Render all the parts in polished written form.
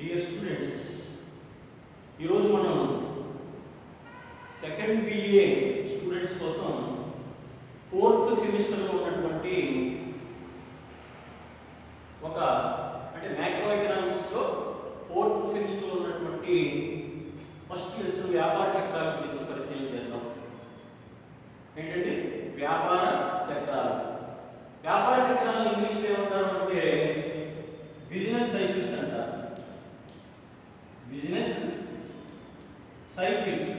Dear students, ఈరోజు మనం second BA students కోసం ఫోర్త్ సెమిస్టర్లో ఉన్నటువంటి ఒక అంటే మ్యాక్రో ఎకనామిక్స్లో ఫోర్త్ సెమిస్టర్లో ఉన్నటువంటి ఫస్ట్ లెసన్ వ్యాపార చక్రాల గురించి పరిశీలన చేద్దాం. ఏంటంటే వ్యాపార చక్రాలు. వ్యాపార చక్రాలను ఇంగ్లీష్లో ఏమంటారు అంటే బిజినెస్ సైకిల్స్ అంటారు. Business cycles.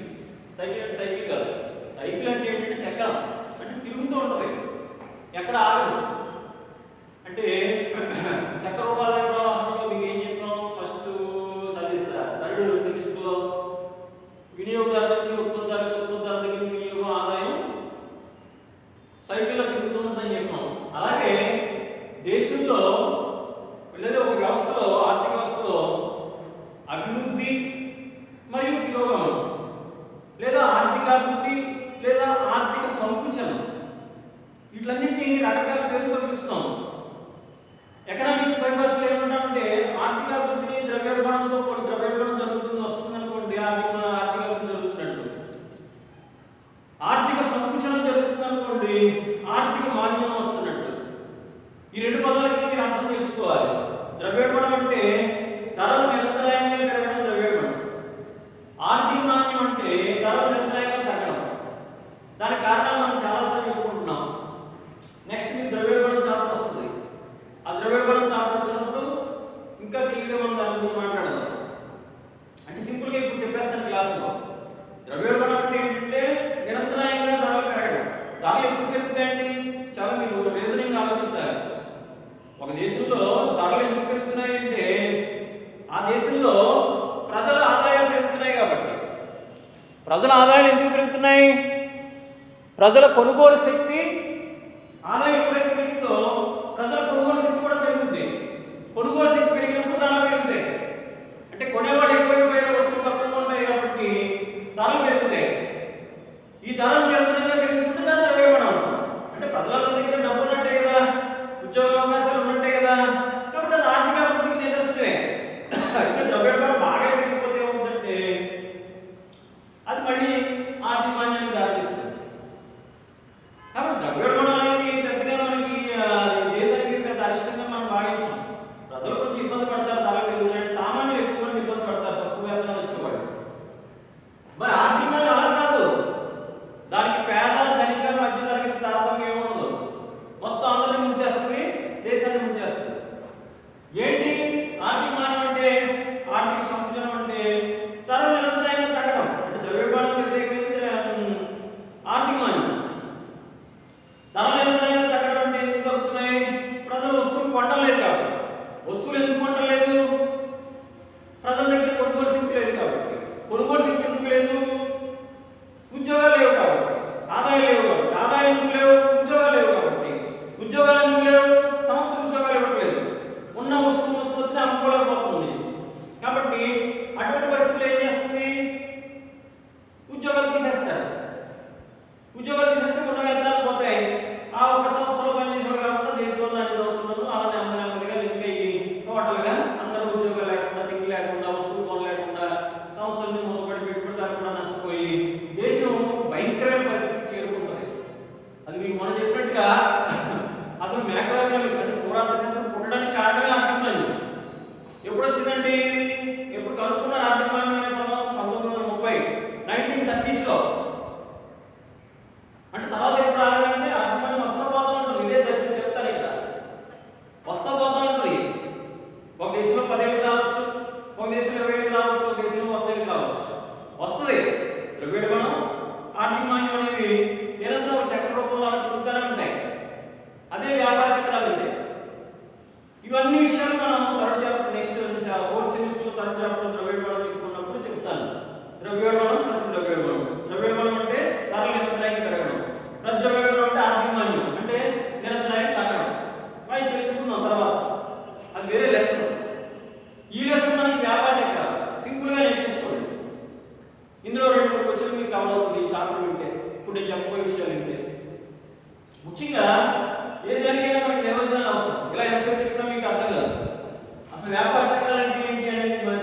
సైకిల్ అంటే సైకిల్ కాదు. సైకిల్ అంటే ఏంటంటే చక్రం, అంటే తిరుగుతూ ఉంటుంది, ఎక్కడ ఆగదు. అంటే చక్రోపాధి ప్రవాహంలో మీకు ఏం చెప్పాం ఫస్ట్ థర్డ్ సెమిస్టర్లో వినియోగదారు నుంచి ఉత్పత్తిదారులకు, ఉత్పత్తిదారు దగ్గర వినియోగం ఆదాయం సైకిల్లో తిరుగుతూ ఉంటుందని చెప్పాం. అలాగే దేశంలో లేదా ఒక వ్యవస్థలో, ఆర్థిక వ్యవస్థలో అభివృద్ధి మరియు తిరోగమనం లేదా ఆర్థికాభివృద్ధి లేదా ఆర్థిక సంకుచనం, వీటన్నింటినీ రకరకాల పేరుతో పిలుస్తాం. ఎకనామిక్స్ పరిభాషలో ఏమంటామంటే ఆర్థికాభివృద్ధిని ద్రవ్యోల్బణంతో ద్రవ్యోల్బణం జరుగుతుంది వస్తుంది అనుకోండి, ఆర్థికాభివృద్ధి జరుగుతున్నట్టు. ఆర్థిక సంకుచనం జరుగుతుంది అనుకోండి, ఆర్థిక మాన్యం వస్తున్నట్టు. ఈ రెండు పదాలకి మీరు అర్థం చేసుకోవాలి. ద్రవ్యోల్బణం అంటే ధరలు నిరంతరాయంగా పెరగడం ద్రవ్యోల్బణం. ఆర్థిక మాన్యం అంటే ధరలు నిరంతరాయంగా తగ్గడం. దానికి కారణాలు మనం చాలాసార్లు చెప్పుకుంటున్నాం. నెక్స్ట్ మీకు ద్రవ్యోల్బణం చాప్టర్ వస్తుంది. ఆ ద్రవ్యోల్బణం చాప్టర్ వచ్చినప్పుడు ఇంకా క్లియర్గా మనం దాని గురించి మాట్లాడదాం. అంటే సింపుల్గా ఇప్పుడు చెప్పేస్తాను క్లాసులో. ద్రవ్యోల్బణం అంటే ఏంటంటే నిరంతరాయంగా ధరలు పెరగడం. ధరలు ఎప్పుడు పెరుగుతాయండి? చాలా మీరు రీజనింగ్ ఆలోచించాలి. ఒక దేశంలో ధరలు ఎందుకు పెరుగుతున్నాయంటే ఆ దేశంలో ప్రజల ఆదాయాలు పెరుగుతున్నాయి కాబట్టి. ప్రజల ఆదాయాలు ఎందుకు పెరుగుతున్నాయి? ప్రజల కొనుగోలు శక్తి ఆదాయం ఎప్పుడైతే పెరుగుతుందో ప్రజల కొనుగోలు శక్తి కూడా పెరుగుతుంది. కొనుగోలు శక్తి పెరిగినప్పుడు ధరలు పెరుగుతాయి. అంటే కొనేవాళ్ళు ఎక్కువైపోయారు, వస్తువులు తక్కువగా ఉంటాయి కాబట్టి ధరలు పెరుగుతాయి. ఈ ధరలు నిరంతరంగా పెరుగుతుంటే దాని ద్రవ్యోల్బణం అంటే ప్రజల దగ్గర డబ్బు ఉన్నట్టే కదా, ఉద్యోగ అవకాశాలు ఉన్నట్టే కదా, కాబట్టి అది ఆర్థిక అభివృద్ధికి నిదర్శనమే. అయితే ద్రవ్యోల్బణం బాగా పెరిగిపోతే ఏమవుతుందంటే అది మళ్ళీ ఆర్థిక మాన్యానికి దారితీస్తుంది. కాబట్టి ద్రవ్యోల్బణం అనేది పెద్దగా మనకి దేశానికి పెద్ద అరిష్టంగా మనం భావించాం. ప్రజలు కొంచెం ఇబ్బంది పడతారు, ధరలు పెరుగుతున్నాయంటే సామాన్యులు ఎక్కువ మంది ఇబ్బంది పడతారు, తక్కువ వేతనాలు వచ్చేవాళ్ళు. మరి ఆర్థిక మాన్యం అలా కాదు. దానికి పేద ధనిక మధ్య తరగతి తారతమ్యం ఉండదు. మొత్తం అందరినీ ముంచేస్తుంది, దేశాన్ని ముంచేస్తుంది. ఏంటి ఆర్థిక మాన్యం అంటే? ఆర్థిక సంకుచనం అంటే ధరలు నిరంతరాయంగా తగ్గడం, అంటే ద్రవ్యోల్బణానికి వ్యతిరేకమైంది ఆర్థిక మాన్యం. ధరలు నిరంతరాయంగా తగ్గడం అంటే ఎందుకు తగ్గుతున్నాయి? ప్రజలు వస్తువులు కొంటలేదు కాబట్టి. వస్తువులు ఎందుకు కొంటలేదు? ప్రజల దగ్గర కొనుగోలు శక్తి లేదు కాబట్టి. కొనుగోలు శక్తి ఎందుకు లేదు? ఉద్యోగాలు లేవు కాబట్టి. ఆదాయాలు లేవు కాబట్టి. ఆదాయం ఎందుకు లేవు? ఉద్యోగాలు లేవు కాబట్టి. ఉద్యోగాలు ఎందుకు లేవు? సంస్థలు ఉద్యోగాలు ఇవ్వట్లేదు. ఉన్న వస్తువు ఉత్పత్తిని అమ్ముకోలేకపోతుంది. కాబట్టి అటువంటి పరిస్థితులు ఏం చేస్తుంది? ఉద్యోగాలు తీసేస్తారు. ఉద్యోగాలు తీసేస్తే ఉన్న వేతనాలు పోతాయి. ఆ ఒక సంస్థలో పనిచేసేవాడు కాకుండా దేశంలో అన్ని సంస్థలను అలా నెమ్మదిగా లింక్ అయ్యి టోటల్గా అందరూ ఉద్యోగాలు లేకుండా, తిండి లేకుండా, వస్తువులు కొనలేకుండా, సంస్థలని మొదలుపడి పెట్టుబడిదారులు కూడా నష్టపోయి దేశం భయంకరమైన పరిస్థితికి చేరుకుంటుంది. అది మీకు మనం చెప్పినట్టుగా అసలు మ్యాక్రో ఎకనామిక్స్ అంటే స్థూలార్థశాస్త్రం పుట్టడానికి కారణమే ఆర్థిక మాన్యం. ఎప్పుడు వచ్చిందండి? ఎప్పుడు కనుక్కున్నారు ఆర్థిక మాన్యం అనే పదం? 1930 1930s. అంటే తర్వాత ఎప్పుడు రాలేదంటే ఆర్థిక మాన్యం వస్తా పోతూ ఉంటుంది. ఇదే దశ చెప్తాను ఇక్కడ. వస్తా పోతూ ఉంటుంది. ఒక దేశంలో 10 ఏళ్ళు రావచ్చు, ఒక దేశంలో 20 ఏళ్ళు రావచ్చు, ఒక దేశంలో 100 ఏళ్ళు రావచ్చు. వస్తుంది. ద్రవ్యోల్బణం, ఆర్థిక మాన్యం అనేవి నిరంతరం ఒక చక్ర రూపంలో అలా తిరుగుతూనే ఉంటాయి. అదే వ్యాపార చక్రాలు ఉంటాయి. ఇవన్నీ విషయాలు మనం థర్డ్ చాప్టర్ నెక్స్ట్ ఫోర్త్ సెమిస్టర్లో థర్డ్ చాప్టర్ ద్రవ్యోల్బణం చెప్పుకున్నప్పుడు చెప్తాను. ద్రవ్యోల్బణం, ప్రతి ద్రవ్యోల్బణం. ద్రవ్యోల్బణం అంటే ధరలు నిరంతరాయంగా పెరగడం. ప్రతి ద్రవ్యోల్బణం అంటే ఆర్థిక మాన్యం అంటే నిరంతరాయంగా తగ్గడం. అవి తెలుసుకుందాం తర్వాత. అది వేరే లెసన్. ఈ లెసన్ మనకి వ్యాపార చక్రాలు సింపుల్గా నేర్చేసుకోండి. ఇందులో 2-3 క్వశ్చన్లు మీకు కవర్ అవుతుంది ఈ చాప్టర్ వింటే. ఇప్పుడు నేను చెప్పబోయే విషయాలు వింటే ముఖ్యంగా ఏ దానికైనా మనకి నిర్వచనాలు అవసరం. ఇలా ఎంసెట్ చెప్పినా మీకు అర్థం కాదు. అసలు వ్యాపార చక్రాలు అంటే ఏంటి అనేది మనం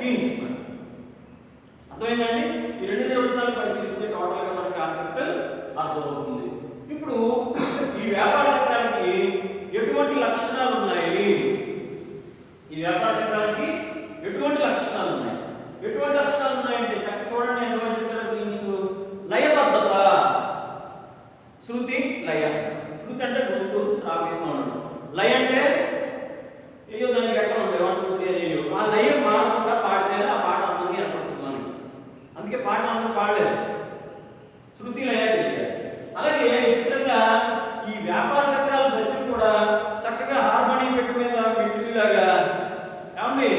కీన్స్. అర్థమైందండి? ఈ రెండు నిర్వచనాలు పరిశీలిస్తే టోటల్గా మన కాన్సెప్ట్ అర్థమవుతుంది. ఇప్పుడు ఈ వ్యాపార చక్రానికి ఎటువంటి లక్షణాలు ఉన్నాయి? ఈ వ్యాపార చక్రానికి ఎటువంటి లక్షణాలు ఉన్నాయి? ఎటువంటి లక్షణాలు ఉన్నాయంటే చూడండి, ఎంత కీన్స్. లయబద్ధత, శృతి లయ. శృతి అంటే గుర్తు శ్రావ్యంగా ఉండడం, లయ అంటే అయ్యో దానికి ఎక్కడ ఉంటాయి 1 2 3 అయ్యో ఆ లయం మారకుండా పాడితేనే ఆ పాట అందంగా ఏర్పడుతుంది మనకి. అందుకే పాటలు అందరూ పాడలేరు, శృతి లయ తెలియాలి. అలాగే విచిత్రంగా ఈ వ్యాపార చక్రాల దశలు కూడా చక్కగా హార్మోనియం పెట్టు మీద మెట్రిలాగా ఏమండి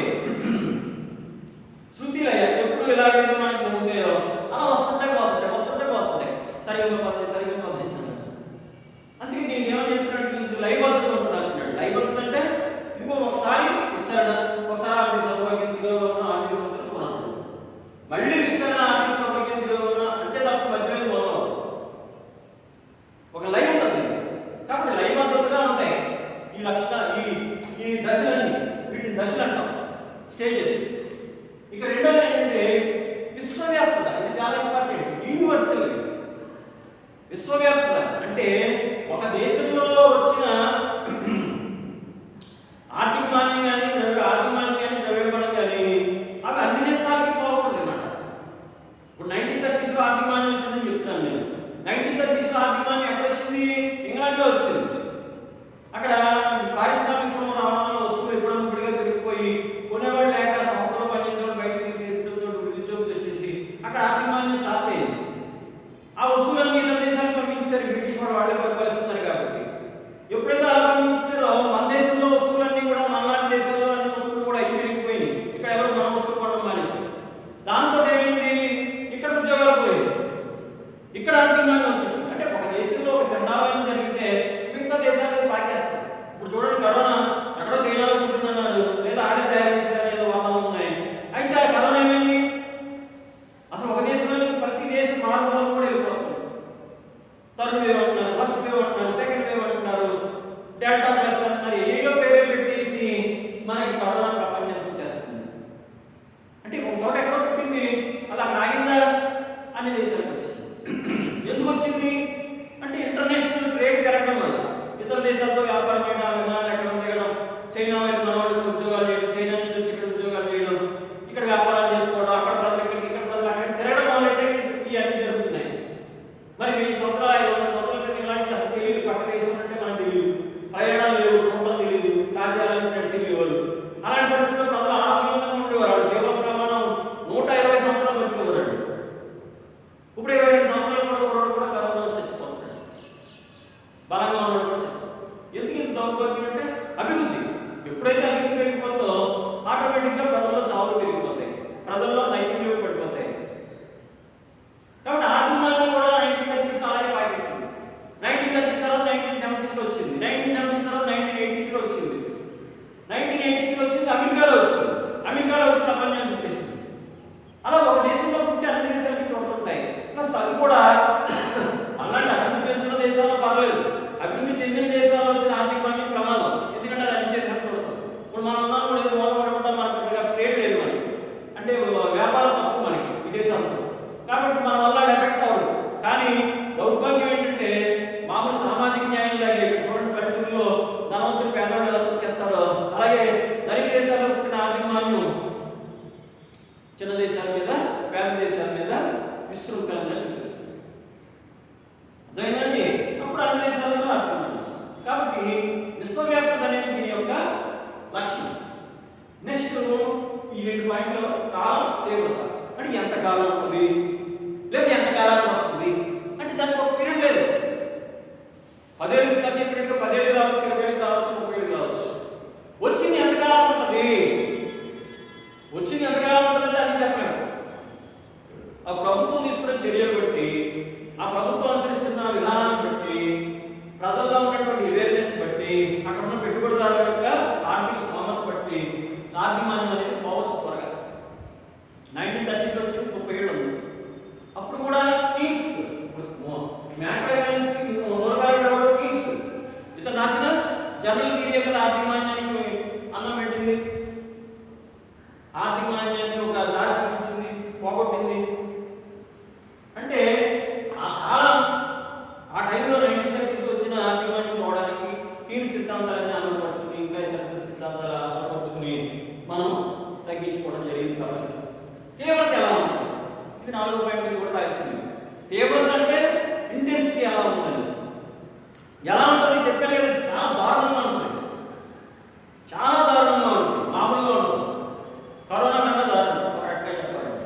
శృతి లయ ఎప్పుడు ఎలాగైతే మనకి మోగుతాయో అలా వస్తుంటాయి పోతుంటాయి సరిగ్గా పనిచేస్తాను. అందుకే నేను ఏమని చెప్తున్నాడు, లయబద్ధత ఉంటుంది అంటున్నాడు. లయబద్ధత అంటే ఇదిగో ఒకసారి విస్తరణ, ఒకసారి ఆర్థిక సౌకర్యం తిరోగమన, ఆర్థిక సంవత్సరం కొనవచ్చు, మళ్ళీ విస్తరణ, ఆర్థిక సౌకర్యం తిరోగమన అంతే తప్ప మధ్యలో మొదలు ఒక లయ ఉంటుంది. కాబట్టి లయబద్ధతగా ఉంటాయి ఈ లక్షణ ఈ దశలన్నీ, వీటిని దశలు అంటాం, స్టేజెస్. ఇక రెండోది ఏంటంటే విశ్వవ్యాప్తత. ఇది చాలా ఇంపార్టెంట్, యూనివర్సల్. విశ్వవ్యాప్తత అంటే ఒక దేశంలో వచ్చిన ఆర్థిక మాన్యం కానీ ద్రవ్యోల్బణం కానీ అవి అన్ని దేశాలకి పోకూడదు అన్నమాట. ఇప్పుడు 1930s లో ఆర్థిక మాన్యం వచ్చిందని చెప్తున్నాను నేను. 1930s లో ఆర్థిక మాన్యం ఎక్కడ వచ్చింది? ఇంగ్లాండ్లో వచ్చింది. అక్కడ పారిశ్రామికం రావడం వల్ల వస్తువులు ఎప్పుడైనా ఇప్పటికే పెరిగిపోయి కొనేవాళ్ళు లేక సంస్థలో పనిచేసే వాళ్ళు బయటకు తీసేసి నిరుద్యోగులు వచ్చేసి అక్కడ ఆర్థిక మాన్యం స్టార్ట్ అయింది. ఆ వస్తువులన్నీ ఇతర దేశాలకు పంపించారు, బ్రిటిష్ వాళ్ళే పరిపాలిస్తున్నారు కాబట్టి. ఎప్పుడైతే అలా పంపించారో మన దేశంలో వస్తువులన్నీ కూడా మనలాంటి దేశాల్లో అన్ని వస్తువులు కూడా అయి పెరిగిపోయినాయి. ఇక్కడ ఎవరు మన వస్తువులు కొనడం మానేశారు. దాంతో ఏమైంది, ఇక్కడ ఉద్యోగాలు పోయాయి, ఇక్కడ ఆర్థిక మాన్యం వచ్చేసింది. అంటే ఒక దేశంలో ఒక చండాలయం జరిగితే మిగతా దేశాలకు పాకేస్తారు. ఇప్పుడు చూడండి, కరోనా ఎక్కడో చైనాలో పుట్టిందన్నారు, లేదా ఆడే తయారు చేశారు, ఏదో వాదనలు ఉన్నాయి. అయితే ఆ కరోనా ఏమైంది, అసలు ఒక దేశంలో ప్రతి దేశం మార్పులు కూడా వెళ్ళిపోతుంది. థర్డ్ వేవ్ అంటున్నారు, ఫస్ట్ వేవ్ అంటున్నారు, సెకండ్ వేవ్ అంటున్నారు, డెల్టా ప్లస్ అంటున్నారు, ఏదో పేరు పెట్టేసి మనకి కరోనా ప్రపంచం చుట్టేస్తుంది. అంటే ఒక చోట ఎక్కడో పుట్టింది, అది అక్కడ ఆగిందా? అన్ని దేశాలకు వచ్చింది. ఎందుకు వచ్చింది అంటే ఇంటర్నేషనల్ ట్రేడ్ పెరగడం వల్ల, ఇతర దేశాలతో వ్యాపారం చేయడం, విమానాలు ఎక్కడ దిగడం, చైనా వైపు మన వాళ్ళకి ఉద్యోగాలు చేయడం, చైనా నుంచి వచ్చి ఇక్కడ ఉద్యోగాలు చేయడం, ఇక్కడ వ్యాపారాలు చేసుకోవడం, అక్కడ ప్రజలు ఇక్కడికి, ఇక్కడ ప్రజలు అక్కడికి తిరగడం వల్ల ఇవన్నీ జరుగుతున్నాయి. మరి 1000 సంవత్సరాలు 500 సంవత్సరాల క్రితం ఇలాంటి అసలు తెలియదు, పక్క దేశం అంటే మనకు తెలియదు, ప్రయాణాలు లేవు, చూడడం తెలియదు, రాజ్యాలను నడిచి లేవారు. అలాంటి పరిస్థితుల్లో ప్రజలు ఆరోగ్యంగా ఉండేవారు. వాళ్ళు జీవన ప్రమాణం 120 సంవత్సరాలు బతికేవారండి. ఇప్పుడు 22 సంవత్సరాలు కూడా కరోనా వచ్చి చచ్చిపోతున్నాడు, బలంగా ఉండడం కూడా చచ్చిపోతుంది. ఎందుకు ఇంత దౌర్భాగ్యం అంటే అభివృద్ధి. ఎప్పుడైతే అభివృద్ధి పెరిగిపోతుందో ఆటోమేటిక్గా ప్రజల్లో చావులు పెరిగిపోతాయి, ప్రజల్లో నైతికలు పడిపోతాయి. కాబట్టి ఆర్థిక మాన్యం కూడా 1930s అలాగే పాకిస్తుంది. 1930s తర్వాత 1970s లో వచ్చింది, 1970s తర్వాత 1980s లో వచ్చింది, 1980s లో వచ్చింది, అమెరికాలో వచ్చింది, అమెరికాలో వచ్చి ప్రపంచాన్ని చుట్టేసింది. అలా ఒక దేశంలో పుట్టి అన్ని దేశాలకి చూడుతుంటాయి. ప్లస్ అది కూడా అలాంటి అభివృద్ధి చెందిన దేశాల్లో పర్లేదు, అభివృద్ధి చెందిన దేశాల్లో వచ్చిన ఆర్థిక మాన్యం ప్రమాదం. ఎందుకంటే అది అన్ని చేతులకు చూడతాం. ఇప్పుడు మనం ఉన్నాం కూడా ఇది మూలపడకుండా మనకు పెద్దగా ట్రేడ్ లేదు, మనకి అంటే వ్యాపారం తక్కువ మనకి విదేశాలతో, కాబట్టి మన వల్ల ఎఫెక్ట్ అవ్వదు. కానీ దౌర్భాగ్యం ఏంటంటే మామూలు సామాజిక న్యాయం లాగే చూడండి, పల్లెటూరులో ధనవంతులు పేదవాళ్ళు ఎలా తొక్కేస్తాడో అలాగే ధనిక దేశాల్లో పుట్టిన ఆర్థిక మాన్యం చిన్న దేశాల మీద, పేద దేశాల మీద విశృంఖలంగా చూపిస్తుంది. అర్థమైందండి? అప్పుడు అన్ని దేశాలలో ఆర్థిక మాన్యం. కాబట్టి విశ్వవ్యాప్తత అనేది దీని యొక్క లక్ష్యం. నెక్స్ట్ ఈ 2 పాయింట్లు, కాలం, తీవ్రత. అంటే ఎంత కాలం ఉంటుంది లేదా ఎంత కాలానికి వస్తుంది అంటే దానికి ఒక పీరియడ్ లేదు. 10 ఏళ్ళు ప్రతి పీరియడ్ 10 ఏళ్ళు రావచ్చు, 20 ఏళ్ళు రావచ్చు, 30 ఏళ్ళు రావచ్చు. వచ్చింది ఎంతకాలం ఉంటుంది, వచ్చింది ఎంతకాలం ఉంటుందంటే అది చెప్పలేము. ఆ ప్రభుత్వం తీసుకునే చర్యలు బట్టి, ఆ ప్రభుత్వం అనుసరిస్తున్న విధానాన్ని బట్టి, ప్రజల్లో ఉన్నటువంటి అవేర్నెస్ బట్టి, అక్కడ ఉన్న పెట్టుబడిదారుల యొక్క ఆర్థిక స్తోమత బట్టి ఆర్థిక మాన్యం అనేది పోవచ్చు త్వరగా. 1930s లో వచ్చి 30 ఏళ్ళు ఉంది. అప్పుడు కూడా కీన్స్, మ్యాక్రో ఎకనామిక్స్ మూలకాలు కీన్స్ ఇతను రాసిన జనరల్ థియరీ యొక్క ఆర్థిక మాన్యానికి అన్నం పెట్టింది. ఆర్థిక మాన్యానికి అయిపోయింది అంటే ఆ కాలం ఆ టైంలో 1930s వచ్చిన ఆర్థిక మాంద్యం పోవడానికి కీన్ సిద్ధాంతాలన్నీ అమలుపరుచుకుని ఇంకా ఇతర సిద్ధాంతాలు అమలుపరుచుకుని మనం తగ్గించుకోవడం జరిగింది. ప్రపంచం తీవ్రత ఎలా ఉంటుంది, ఇది 4వ పాయింట్ కూడా రాయించింది. తీవ్రత అంటే ఇంటెన్సిటీ ఎలా ఉంటుంది, ఎలా ఉంటుంది చెప్పాను కదా, చాలా దారుణంగా ఉంటుంది, చాలా దారుణంగా ఉంటుంది, మామూలుగా ఉంటుంది. కరోనా కన్నా దారుణం కరెక్ట్గా చెప్పాలంటే.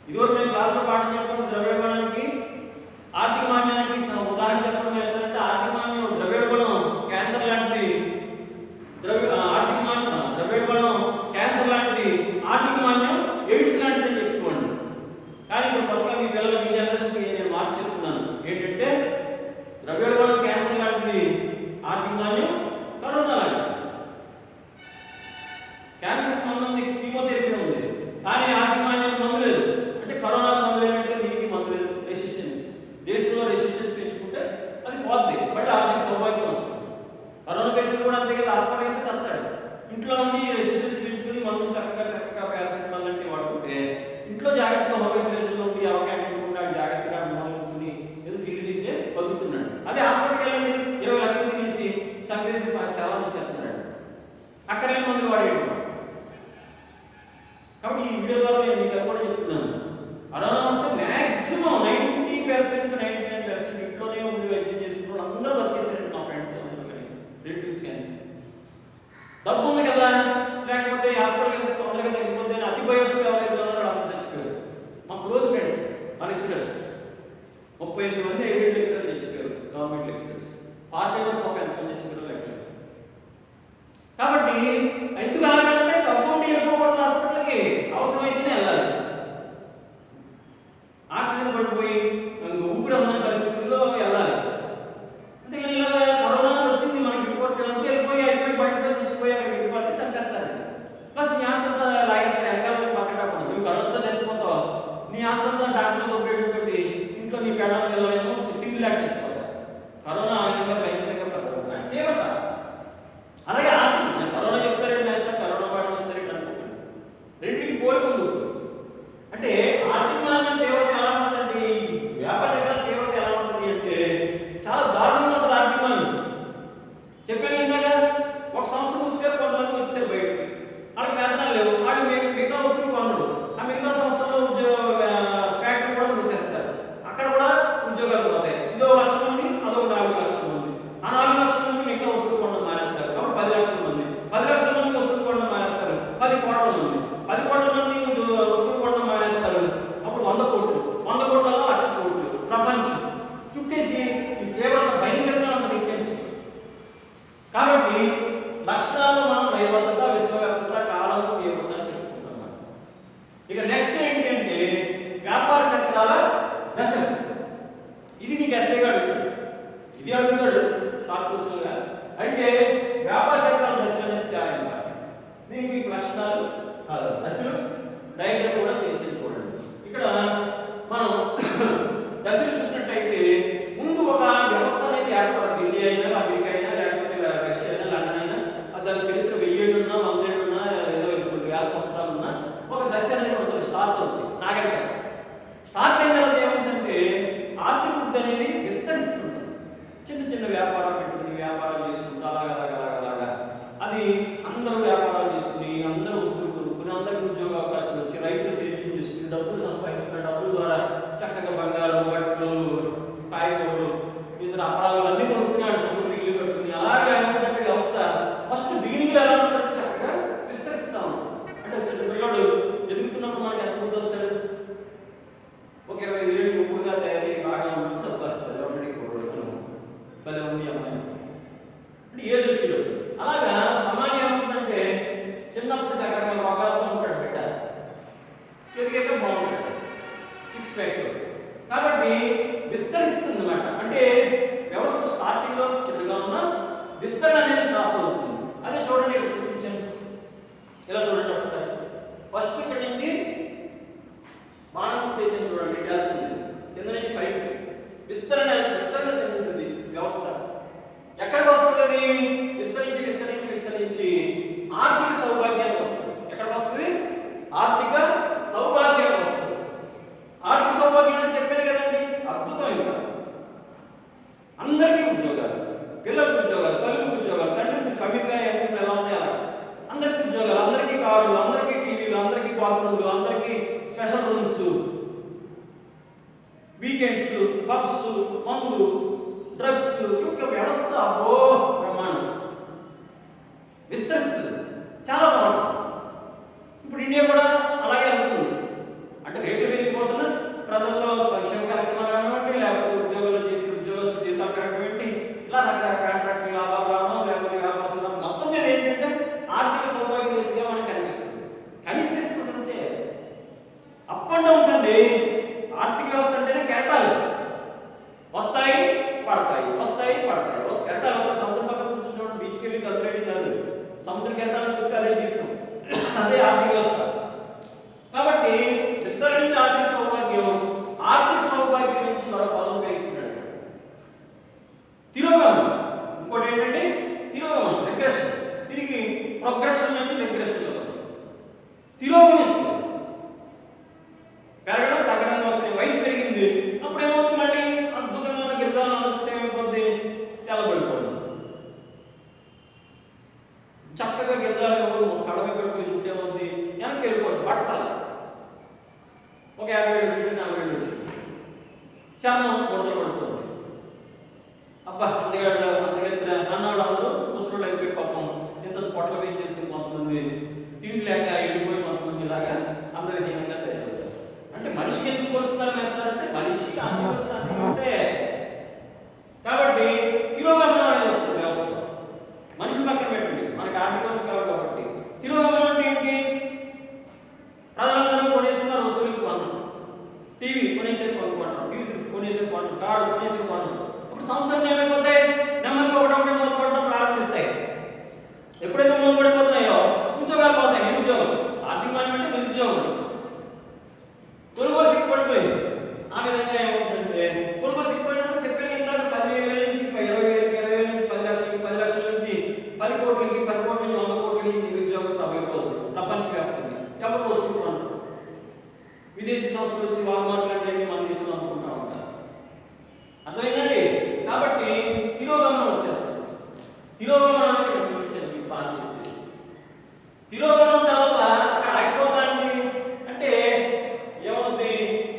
ఇదివరకు నేను క్లాసులో పాఠం చెప్పాను, ద్రవ్యోల్బణానికి ఆర్థిక మాంద్యానికి ఉదాహరణ చెప్పడం చేస్తానంటే, ఆర్థిక మాంద్యం ద్రవ్యోల్బణం క్యాన్సర్ లాంటిది, ద్రవ్యోల్బణం క్యాన్సర్ లాంటిది, ఆర్థిక మాంద్యం ఎయిడ్స్ లాంటిది అని చెప్పుకోండి. కానీ ఇప్పుడు కొత్తగా మీ పిల్లలు మీ జనరేషన్కి నేను మార్చి చెప్తున్నాను ఏంటంటే, ద్రవ్యోల్బణం క్యాన్సర్ లాంటిది, ఆర్థిక మాంద్యం కరోనా లాంటిది. క్యాన్సర్ మందు ఉంది, కీమోథెరపీ ఉంది, కానీ ఆర్థిక మాంద్యానికి మందు లేదు. అంటే కరోనాకు మందు లేనట్టుగా దీనికి మందు లేదు. రెసిస్టెన్స్, దేశంలో రెసిస్టెన్స్ పెంచుకుంటే అది పోద్ది, బట్ ఆర్థిక సౌభాగ్యం వస్తుంది. కరోనా పేషెంట్ కూడా అంతే కదా, హాస్పిటల్ అయితే చస్తాడు. ఇంట్లో ఉండి రెసిస్టెన్స్ పెంచుకుని మందు చక్కగా పారాసిటమాల్ లాంటివి వాడుకుంటే, ఇంట్లో జాగ్రత్తగా హోమ్ ఐసోలేషన్లో ఉండి అవకాశం పెంచుకుంటాడు, జాగ్రత్తగా మూలం కూర్చుని ఏదో తిండి తింటే బతుకుతున్నాడు. అదే హాస్పిటల్కి వెళ్ళండి 20 లక్షలు తినేసి చంపేసి సేవలు ఇచ్చేస్తున్నాడు, అక్కడేం మందులు వాడేడు. కాబట్టి ఈ వీడియో ద్వారా నేను మీకు అది కూడా చెప్తున్నాను, కరోనా వస్తే మ్యాక్సిమం 90% 99% ఇంట్లోనే ఉండి వైద్యం చేసుకున్న అందరూ బతికేసారండి. మా ఫ్రెండ్స్ అందరూ కానీ రిలేటివ్స్ కానీ. డబ్బు ఉంది కదా, లేకపోతే హాస్పిటల్కి వెళ్తే తొందరగా తగ్గిపోతే అతి వయస్సు ఎవరైతే ఉన్నారో అందరూ చచ్చిపోయారు. మా క్లోజ్ ఫ్రెండ్స్, మా లెక్చరర్స్ 38 మంది ఎయిడెడ్ లెక్చరర్స్ చచ్చిపోయారు, గవర్నమెంట్ లెక్చరర్స్. పార్ట్ టైమర్స్ ఒక ఎంతమంది చచ్చిపోయారు లెక్కలు. కాబట్టి ఎందుకు ఆగాలంటే డబ్బు ఉండి వెళ్ళకూడదు హాస్పిటల్కి, అవసరమైతేనే వెళ్ళాలి. ఆక్సిజన్ పడిపోయి ఊపిరి అందరి పరిస్థితుల్లో వెళ్ళాలి. అంతేగాని ఇలా కరోనా వచ్చింది మనకి రిపోర్ట్ అంతా అయిపోయి బయటకు చచ్చిపోయి అక్కడ వెళ్ళిపోతే చంపేస్తారు. ప్లస్ నీ ఆస్తంతా లాగేస్తారు, వెనకాల పక్కటప్పుడు నువ్వు కరోనాతో చచ్చిపోతావు, నీ ఆస్తంతా డాక్టర్తో ఉపయోగంతో ఇంట్లో నీ పెళ్ళం పిల్లలేమో తిండి లేక చచ్చిపోతారు. కరోనా ఆ విధంగా భయంకరంగా ప్రభావం తీవ్రత. అలాగే ఆర్థిక, నేను కరోనా చెప్తారంటే నేషనల్ కరోనా వాడడం చెప్తారంటే అనుకుంటున్నాను, రెండింటికి పోలి ఉంది. అంటే ఆర్థిక మాంద్యం తీవ్రత ఎలా ఉంటుందండి, వ్యాపార రంగాల తీవ్రత ఎలా ఉంటుంది అంటే చాలా దారుణంగా ఉంటుంది. ఆర్థిక మాంద్యం చెప్పాను ఇందాక, ఒక సంస్థ మూసేసారు, కొంతమంది వచ్చేసారు బయటకి, వాళ్ళకి వేతనాలు లేవు, వాళ్ళు మిగతా వస్తువులు కొనరు, ఆ మిగతా సంస్థల్లో ఫ్యాక్టరీ కూడా మూసేస్తారు, అక్కడ కూడా ఉద్యోగాలు పోతాయి. ఇదో 1 లక్ష మంది, అదో 4 లక్షల మంది, ఆ 4 లక్షల మంది మిగతా వస్తువులు కొనడం మానేస్తారు. కాబట్టి 10 లక్షల మంది, 10 లక్షల మంది వస్తువులు కొనడం మానేస్తారు. 10 కోట్ల మంది, 10 కోట్ల మంది వస్తువులు కొనడం మానేస్తారు. అప్పుడు 100 కోట్లు, 100 కోట్లలో 1 లక్ష కోట్లు, ప్రపంచం చుట్టేసి ఈ తీవ్రత భయంకరంగా ఉంటుంది, ఇంటెన్సిటీ. కాబట్టి లక్షణాల్లో మనం లయబద్ధత, విశ్వవ్యాప్తత, కాలం, తీవ్రత అని చెప్పుకుంటున్నాం. ఇక నెక్స్ట్ ఏంటంటే వ్యాపార చక్రాల దశలు. ఇది మీకు ఎస్ఐగా అడుగుతాడు, ఇది అడుగుతాడు షార్ట్ క్వశ్చన్గా. అయితే వ్యాపార చక్రాల దశలు అనేది చాలా ఇంపార్టెంట్. దీనికి లక్షణాలు దశలు డయాగ్రామ్ కూడా వేసి చూడండి. ఇక్కడ మనం దశలు చూసినట్టయితే ముందు ఒక వ్యవస్థ అనేది ఏర్పడుతుంది. ఇండియా అయినా, అమెరికా అయినా, లేకపోతే రష్యా అయినా, లండన్ అయినా, దాని చరిత్ర 1000 ఏళ్ళు ఉన్నా, 100 ఏళ్ళు ఉన్నా, ఏదో 2000 సంవత్సరాలు ఉన్నా ఒక దశ అనేది ఉంటుంది, స్టార్ట్ అవుతుంది నాగరికత. స్టార్ట్ అయిన తర్వాత ఏముందంటే ఆర్థిక వృద్ధి అనేది విస్తరిస్తుంది. చిన్న చిన్న వ్యాపారాలు పెట్టుకుని వ్యాపారాలు చేసుకుంటూ అలాగా అది అందరూ వ్యాపారాలు చేసుకుని, అందరూ వస్తువులు కొనుక్కుని, అందరికీ ఉద్యోగ అవకాశాలు వచ్చి, రైతులు సేద్యం చేసుకుని డబ్బులు సంపాదించుకున్న డబ్బుల ద్వారా చక్కగా బంగారం, బట్టలు, కాయగూరలు, ఇతర అపరాలు అన్నీ కొనుక్కుని ఆడ సొంత ఇల్లు కట్టుకుని అలాగే ఏమంటే వ్యవస్థ ఫస్ట్ బిగినింగ్లో ఎలా ఉంటుందంటే చక్కగా విస్తరిస్తాం. అంటే చిన్న పిల్లడు ఎదుగుతున్నప్పుడు మనకి ఎంత ముందు వస్తాడు, ఒక 25 ఏళ్ళు ముప్పుడుగా తయారయ్యి బాగా ఉన్నప్పుడు భలే ఉంది అమ్మాయి అంటే ఏజ్ వచ్చేటప్పుడు. అలాగా సమాజం ఏమవుతుందంటే చిన్నప్పుడు చక్కగా రోగాలతో ఉంటాడు బిడ్డ, ఎదిగాక బాగుంటాడు, 6 ప్యాక్. కాబట్టి విస్తరిస్తుంది అన్నమాట. అంటే వ్యవస్థ స్టార్టింగ్లో చిన్నగా ఉన్న విస్తరణ అనేది స్టార్ట్ అవుతుంది. అదే చూడండి, ఇక్కడ చూపించాను, ఇలా చూడండి ఒకసారి. ఫస్ట్ ఇక్కడ నుంచి మానవ ఉద్దేశం చూడండి, కింద నుంచి పైకి విస్తరణ చెందుతుంది వ్యవస్థ. ఎక్కడికి వస్తుంది? విస్తరించి ఆర్థిక సౌభాగ్యానికి వస్తుంది. ఎక్కడికి వస్తుంది? ఆర్థిక సౌభాగ్యానికి వస్తుంది. బాత్రూమ్లు, అందరికీ స్పెషల్ రూమ్స్, వీకెండ్స్, పబ్స్, మందు, డ్రగ్స్, ఇంకా వ్యవస్థ అబ్బో బ్రహ్మాండం విస్తరిస్తుంది, చాలా బాగుంటుంది. ఇప్పుడు ఇండియా కూడా అలాగే అనుకుంది. అంటే రేట్లు పెరిగిపోతున్నా ప్రజల్లో సంక్షేమ కార్యక్రమాలు కానివ్వండి, లేకపోతే ఉద్యోగస్తుల జీతాలు కానివ్వండి, ఇలా రకరకాల కాంట్రాక్ట్ లాభాలు రావడం, లేకపోతే వ్యాపారం మొత్తం మీద ఏంటంటే ఆర్థిక సౌభాగ్య దిశగా మనకి కనిపిస్తుంది అంతే. అప్ అండ్ డౌన్స్ అండి. ఆర్థిక వ్యవస్థ అంటేనే కెరటాలు వస్తాయి పడతాయి, వస్తాయి పడతాయి. కెరటాలు వస్తాయి. సముద్రం పక్కన కూర్చుంటే బీచ్కి వెళ్ళి గదులేంటి కాదు, సముద్ర కెరటాలు చూస్తే అదే జీవితం, అదే ఆర్థిక వ్యవస్థ. కాబట్టి విస్తరించి ఆర్థిక సౌభాగ్యం నుంచి మరో పదం ఉపయోగిస్తున్నాడు, తిరోగమనం. ఇంకోటి ఏంటంటే తిరోగమనం, రిగ్రెషన్. తిరిగి ప్రోగ్రెషన్ నుంచి రిగ్రెషన్లో వస్తుంది. తిరోగమిస్తుంది, పెరగడం తగ్గడం వస్తుంది. వయసు పెరిగింది, అప్పుడు ఏమవుతుంది, మళ్ళీ అద్భుతమైన గిరిజాలను అనుకుంటే ఏమైపోద్ది, తెల్లబడిపోతుంది. చక్కగా గిరిజాలు ఎవరు కడమ పెట్టుకుని చుట్టూ ఏమవుతుంది, వెనక్కి వెళ్ళిపోతుంది. బట్టతల ఒక 50 ఏళ్ళు వచ్చింది, 40 ఏళ్ళు వచ్చింది, చర్మం బుడతలు పడిపోతుంది. అబ్బా అందుకేళ్ళ అందుకెత్తిన అన్నాళ్ళు అందరూ ముసలు అయిపోయి పాపం ఇంత పొట్ల పెంచి చేసుకుని కొంతమంది తిండి లేక వెళ్ళిపోయి కొంతమంది ఇలాగా అందరూ హీనంగా తయారవుతారు. అంటే మనిషికి ఎందుకు పోలుస్తున్నారు వేస్తారంటే మనిషికి అంటే కాబట్టి తిరోగమనం అనేది వస్తుంది వ్యవస్థలో. మనిషిని పక్కన పెట్టండి, మనకి ఆర్థిక వ్యవస్థ కావాలి కాబట్టి. తిరోగమనం అంటే ఏంటి, ప్రజలందరూ కొనేస్తున్నారు, వస్తువులు కొనరు, టీవీ కొనేసేపు కొనుక్కుంటారు, టీవీ కొనేసేపు కొనరు, కారు కొనేసేపు కొనరు. ఇప్పుడు సంస్థలు ఏమైపోతాయి, నెమ్మదిగా ఒకటొకటి మూతపడడం ప్రారంభిస్తాయి. ఎప్పుడైతే మూతపడిపోతున్నాయో ఉద్యోగాలు పోతాయి, నిరుద్యోగం. ఆర్థిక మాన్యం అంటే నిరుద్యోగం. కొనుగోలు శక్తి పడిపోయింది. ఆ విధంగా ఏమవుతుందంటే కొనుగోలు శక్తి పడినప్పుడు చెప్పిన ఇందాక 15,000 నుంచి 20,000 నుంచి 10 లక్షలకి, 10 లక్షల నుంచి 10 కోట్లకి, 10 కోట్ల నుంచి 100 కోట్లకి నిరుద్యోగం తగ్గిపోతుంది ప్రపంచవ్యాప్తంగా. ఎవరు వస్తువులు కొనరు. విదేశీ సంస్థలు వచ్చి వాల్మార్ట్ లాంటివి మన దేశంలో అనుకుంటా ఉంటారు. అర్థమైందండి? కాబట్టి తిరోగమనం వచ్చేస్తుంది. తిరోగమనం అనేది ఇక్కడ చూపించాను మీకు పాఠం. తిరోగమనం తర్వాత అక్కడ ఆగిపోతాండి అంటే ఏమవుతుంది,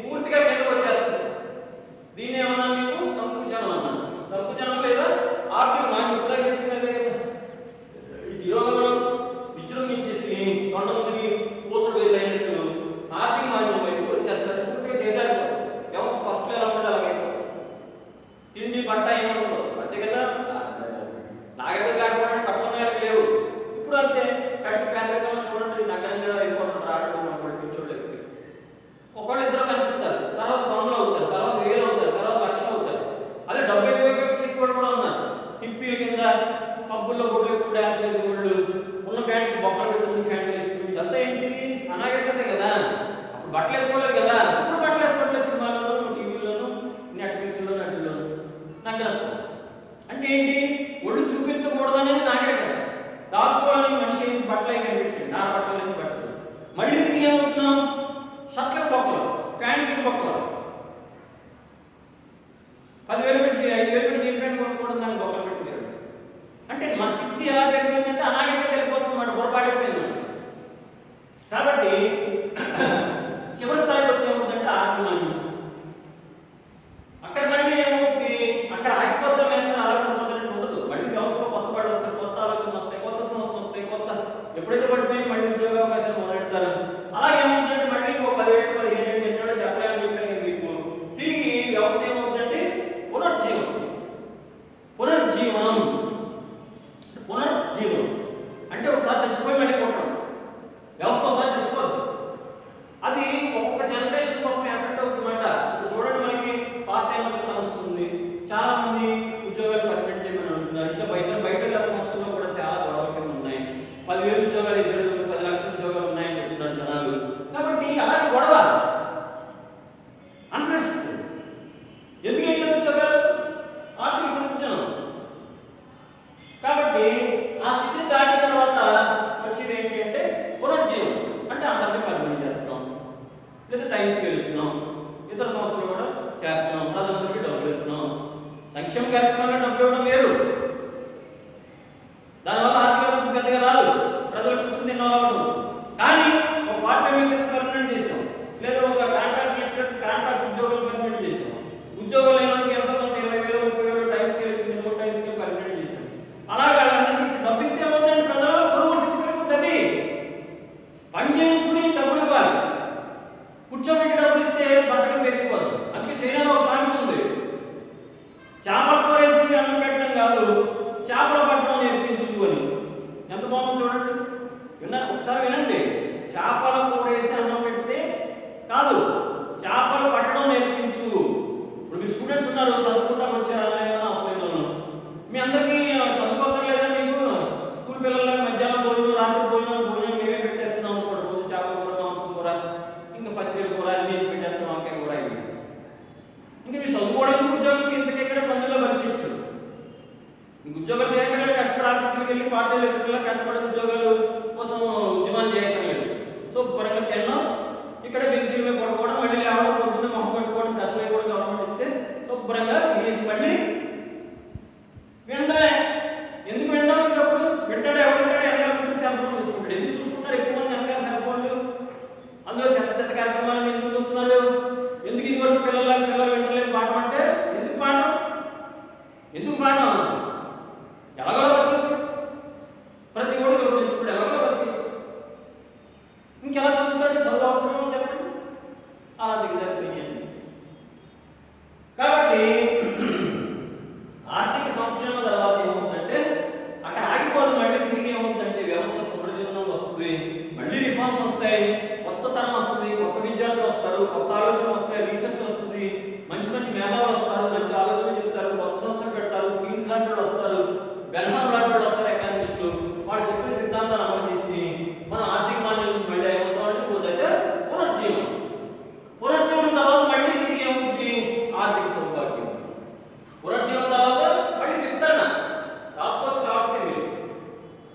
పూర్తిగా కిందకు వచ్చేస్తుంది. దీన్ని ఏమన్నా మీకు సంకుచనం అన్నాను. సంకుచనం లేదా ఆర్థిక మాన్యం కూడా చెప్తున్నదే కదా. ఈ తిరోగమనం విజృంభించేసి తొండ ముదిరి పూసలు వేలైనట్టు ఆర్థిక మాన్యం వైపు వచ్చేస్తారు. పూర్తిగా తేజారిపోతుంది. వ్యవస్థ ఫస్ట్ ఎలా ఉంటుంది అలాగైపోతుంది. తిండి బట్ట ఏముండదు అంతే కదా. నాగరికత కాకపోవడం బట్టలు ఉన్నాయని లేవు. ఇప్పుడు అంతే కట్టి పేదరికంలో చూడండి, నగరంగా అయిపోతుంది. రావడం కూర్చోలేదు. ఒకళ్ళు ఇద్దరు కనిపిస్తారు, తర్వాత 100 అవుతారు, తర్వాత 1000 అవుతారు, తర్వాత 1,00,000 అవుతారు. అదే 70,000 చిక్కుబడి కూడా ఉన్నారు. హిప్పీల కింద పబ్బుల్లో గుడ్లు ఎక్కువ డ్యాన్స్ వేసే వాళ్ళు, ఉన్న ఫ్యాంట్ బొక్కలు పెట్టుకుని ఫ్యాంట్ వేసుకుని, ఇదంతా ఏంటిది అనాగరికతే కదా. అప్పుడు బట్టలు వేసుకోలేదు కదా, ఇప్పుడు బట్టలు వేసుకోవట్లేదు. సినిమాల్లోనూ, టీవీల్లోనూ, నెట్ఫ్లిక్స్లోనూ, వాటిల్లోనూ నగ్నత్వం. అంటే ఏంటి, ఒళ్ళు చూపించకూడదు అనేది నాగరికత. దాచుకోవడానికి మనిషి బట్టలు కనిపెట్టాడు, నా బట్టలు బట్టలు. మళ్ళీ తిరిగి ఏమవుతున్నాం, షర్ట్లకు బొక్కలు, ప్యాంట్లకు బొక్కలు. 10,000 పెట్టి 5,000 పెట్టి జీన్ ప్యాంట్ కొనుక్కోవడం, దానికి బొక్కలు పెట్టుకోరు. అంటే మన పిచ్చి ఎలా పెరిగిపోయిందంటే అనాగరికత వెళ్ళిపోతుంది, మాట పొరపాటైపోయింది. కాబట్టి చివరి స్థాయికి వచ్చేమవుతుందంటే ఆత్మమాన్యం. అక్కడ మళ్ళీ ఏమవుతుంది, అక్కడ ఆగిపోతాం వేస్తారు, అలా ఉంటుందంటే ఉండదు. మళ్ళీ వ్యవస్థలో కొత్త వాళ్ళు వస్తారు, కొత్త ఆలోచనలు వస్తాయి, కొత్త సమస్యలు వస్తాయి, కొత్త ఎప్పుడైతే పడిపోయి మళ్ళీ ఉద్యోగ అవకాశాలు మొదలెడతారు. అలాగే ఏమవుతుందంటే మళ్ళీ 10 ఏళ్ళు 15 ఏళ్ళు ఎన్నో చెప్పలేని మీకు తిరిగి వ్యవస్థ ఏమవుతుందంటే పునర్జీవం. పునర్జీవం పునర్జీవం అంటే ఒకసారి చచ్చిపోయి మళ్ళీ పుట్టడం. వ్యవస్థ ఒకసారి చచ్చిపోదు. అది ఒక్కొక్క జనరేషన్ మొత్తం ఎఫెక్ట్ అవుతుందన్నమాట. ఇప్పుడు చూడండి, మనకి పార్ట్ టైమర్స్ సమస్య ఉంది. చాలా మంది ఉద్యోగాలు పర్మనెంట్ చేయమని అడుగుతున్నారు. ఇంకా బయట సంస్థల్లో కూడా చాలా గొడవలు ఉన్నాయి. 10,000 ఉద్యోగాలు వేసాడు, 10 లక్షల ఉద్యోగాలు ఉన్నాయని చెప్తున్నారు జనాలు. కాబట్టి అలాగే గొడవ అన్రెస్ట్. ఎందుకంటే ఉద్యోగాలు ఆర్థిక సంకుచనం. కాబట్టి ఆ స్థితిని దాటిన తర్వాత వచ్చేది ఏంటి అంటే పునర్జీవం. అంటే అందరినీ పర్మనెంట్ చేస్తున్నాం, లేదా టైం స్కేల్ ఇస్తున్నాం, ఇతర సంస్థలు కూడా చేస్తున్నాం, ప్రజలందరికీ డబ్బులు ఇస్తున్నాం. సంక్షేమ కార్యక్రమాల్లో డబ్బులు ఇవ్వడం వేరు, దానివల్ల ఆర్థిక అభివృద్ధి పెద్దగా రాదు, ప్రజలు కూర్చుని తిన్నవాళ్ళు. కానీ ఒక పార్ట్ టైం వేసుకొని. ఎంత బాగుందో చూడండి. విన్నారు? ఒకసారి వినండి. చేపల కూర వేసి అన్నం పెడితే కాదు, చేపలు పట్టడం నేర్పించు. ఇప్పుడు మీరు స్టూడెంట్స్ ఉన్నారు, చదువుకుంటా వచ్చారు ఆన్లైన్లో ఆఫ్లైన్లో. మీ అందరికీ చదువుకోకర్లేదా? మీకు స్కూల్ పిల్లలకి మధ్యాహ్నం భోజనం, రాత్రి భోజనం మేమే పెట్టేస్తున్నాం అనుకోండి. రోజు చేపల కూర, మాంసం కూర, ఇంకా పచ్చిమిరప కూర అన్ని పెట్టేస్తున్నాం, వంకాయ కూర ఇవి. ఇంకా మీరు చదువుకోవడానికి ఉద్యోగం ఇంతకెక్కడ పనుల్లో పరిస్థితి. మీకు ఉద్యోగాలు చేయక్కర్లేదు, కష్టపడి ఆఫీసులకు వెళ్ళి పార్టీ వేసుకెళ్ళి కష్టపడి ఉద్యోగాలు కోసం ఉద్యమాలు చేయక్కర్లేదు. శుభ్రంగా తినడం, ఇక్కడ బెంచీల మీద పడుకోవడం, మళ్ళీ లేవడం, పొద్దున్న మొహం కట్టుకోవడం, డ్రెస్ వేయకూడదు గవర్నమెంట్ ఇస్తే శుభ్రంగా తినేసి మళ్ళీ వినడమే. ఎందుకు వినడం? ఇంకప్పుడు వింటాడు, ఎవరు వింటాడు? వెనకాల కూర్చొని సెల్ ఫోన్ తీసుకుంటాడు. ఎందుకు చూసుకుంటారు ఎక్కువ మంది వెనకాల సెల్ ఫోన్లు? అందులో చెత్త కార్యక్రమాలను ఎందుకు చూస్తున్నారు? ఎందుకు ఇది కూడా పిల్లలు వింటలేదు పాఠం అంటే? ఎందుకు పాఠం? ఎలాగో బతికించు. ప్రతి ఒడు గౌరవించుకోడు, ఎలాగో బతికించు. ఇంకెలా చదువుతాడు? చదువు అవసరం చెప్పండి. అలా దిగజారిపోయాయండి. కాబట్టి ఆర్థిక సంక్షోభం తర్వాత ఏమవుతుందంటే అక్కడ ఆగిపోదు, మళ్ళీ తిరిగి ఏమవుతుందంటే వ్యవస్థ పునరుజ్జీవనం వస్తుంది, మళ్ళీ రిఫార్మ్స్ వస్తాయి, కొత్త తరం వస్తుంది, కొత్త విద్యార్థులు వస్తారు, కొత్త ఆలోచనలు వస్తాయి, రీసెర్చ్ వస్తుంది, మంచి మేధావులు వస్తారు, మంచి ఆలోచనలు చెప్తారు, కొత్త సంస్థలు పెడతారు, కింగ్స్ లాంటి వాళ్ళు వస్తారు, బెల్హాం లాంటి వాళ్ళు వస్తారు, ఎకానమిస్టులు. వాళ్ళు చెప్పిన సిద్ధాంతాలు అమలు చేసి మనం ఆర్థిక మాన్యం నుంచి మళ్ళీ ఏమవుతామంటే ఇంకో దశ పునరుజ్జీవనం. పునరుజ్జీవనం తర్వాత మళ్ళీ తిరిగి ఏమవుతుంది? ఆర్థిక సౌభాగ్యం. పునరుజ్జీవనం తర్వాత మళ్ళీ విస్తరణ. రాసుకోవచ్చు కావాల్సింది మీరు,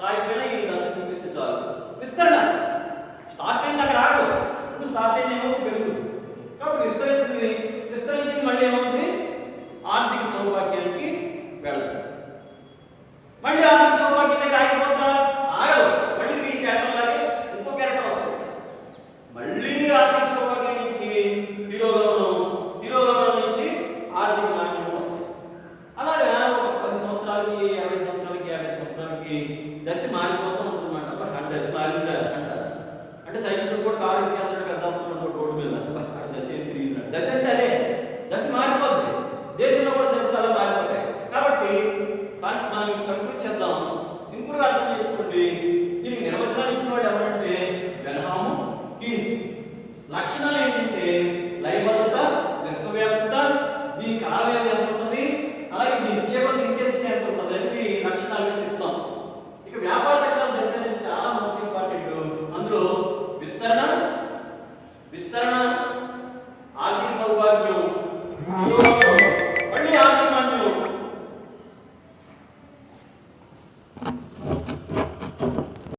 రాయిపోయినా ఈ దశ చూపిస్తే చాలు. విస్తరణ స్టార్ట్ అయింది, అక్కడ ఆగదు. ఇప్పుడు స్టార్ట్ అయింది ఏమవుతుంది? పెరుగుతుంది. కాబట్టి విస్తరించి మళ్ళీ ఏమవుతుంది? ఆర్థిక సౌభాగ్యానికి వెళతాం. మళ్ళీ ఆర్థిక సౌభాగ్యం దగ్గర ఆగిపోతా? ఆగదు. మళ్ళీ ఈ క్యారెక్టర్ లాగే ఇంకో క్యారెక్టర్ వస్తుంది. మళ్ళీ ఆర్థిక సౌభాగ్యం నుంచి తిరోగమనం నుంచి ఆర్థిక మాన్యం వస్తాయి. అలాగా ఒక 10 సంవత్సరాలకి, 20 సంవత్సరాలకి, 50 సంవత్సరాలకి దశ మారిపోతూ ఉంటుందన్నమాట. దశ మారిందా అంటారు. అంటే సైకిల్ కూడా కారు వేసుకెళ్తాడు పెద్ద రోడ్డు మీద, దశ ఏం తిరిగింది. దశ అంటే అదే, దశ మారిపోద్ది. దేశంలో కూడా దశలు అలా మారిపోతాయి. కాబట్టి మనం కంక్లూడ్ చేద్దాం. సింపుల్గా అర్థం చేసుకోండి. దీనికి నిర్వచనాలు ఇచ్చిన వాడు ఎవరంటే బెల్హాము, కీన్స్. లక్షణాలు ఏంటంటే లయబద్ధత, విశ్వవ్యాప్త, దీని కాల వ్యవధి ఎంత ఉంటుంది, అలాగే దీని తీవ్రత ఇంటెన్సిటీ ఎంత ఉంటుంది అనేది లక్షణాలుగా చెప్తాం. ఇక వ్యాపార చక్రాల దశ అనేది చాలా మోస్ట్ ఇంపార్టెంట్. అందులో విస్తరణ, ఆర్థిక సౌభాగ్యం, మళ్ళీ ఆర్థిక మాన్యం.